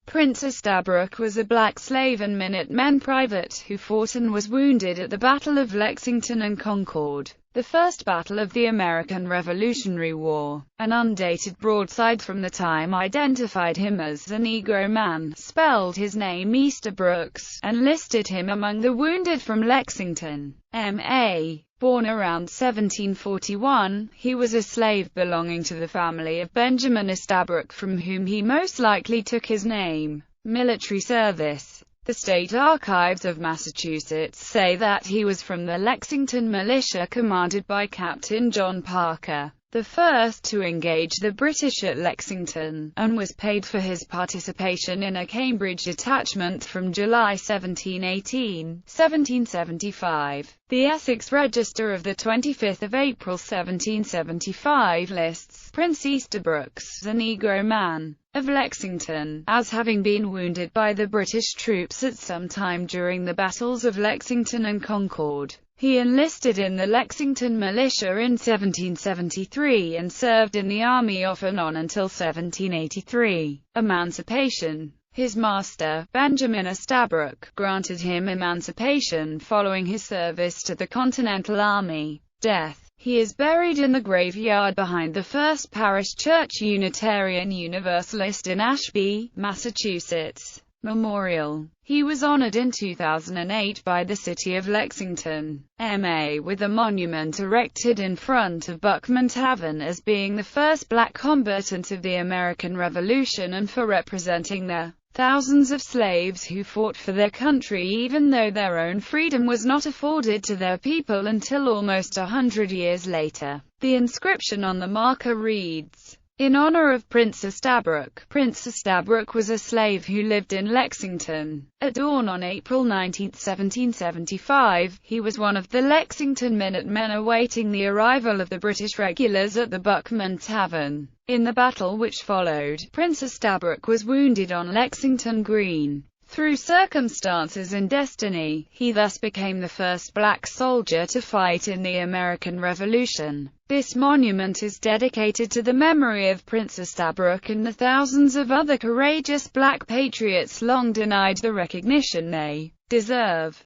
Prince Estabrook was a black slave and Minutemen Private who fought and was wounded at the Battle of Lexington and Concord, the first battle of the American Revolutionary War. An undated broadside from the time identified him as the Negro Man, spelled his name Easterbrooks, and listed him among the wounded from Lexington. M.A. Born around 1741, he was a slave belonging to the family of Benjamin Estabrook, from whom he most likely took his name. Military service. The State Archives of Massachusetts say that he was from the Lexington militia commanded by Captain John Parker, the first to engage the British at Lexington, and was paid for his participation in a Cambridge detachment from July 1775. The Essex Register of 25 April 1775 lists Prince Estabrook, the Negro Man, of Lexington, as having been wounded by the British troops at some time during the battles of Lexington and Concord. He enlisted in the Lexington militia in 1773 and served in the army off and on until 1783. Emancipation. His master, Benjamin Estabrook, granted him emancipation following his service to the Continental Army. Death. He is buried in the graveyard behind the First Parish Church Unitarian Universalist in Ashby, Massachusetts. Memorial. He was honored in 2008 by the city of Lexington, MA, with a monument erected in front of Buckman Tavern as being the first black combatant of the American Revolution and for representing the thousands of slaves who fought for their country even though their own freedom was not afforded to their people until almost 100 years later. The inscription on the marker reads, "In honor of Prince Estabrook." Prince Estabrook was a slave who lived in Lexington. At dawn on April 19, 1775, he was one of the Lexington Minutemen awaiting the arrival of the British regulars at the Buckman Tavern. In the battle which followed, Prince Estabrook was wounded on Lexington Green. Through circumstances and destiny, he thus became the first black soldier to fight in the American Revolution. This monument is dedicated to the memory of Prince Estabrook and the thousands of other courageous black patriots long denied the recognition they deserve.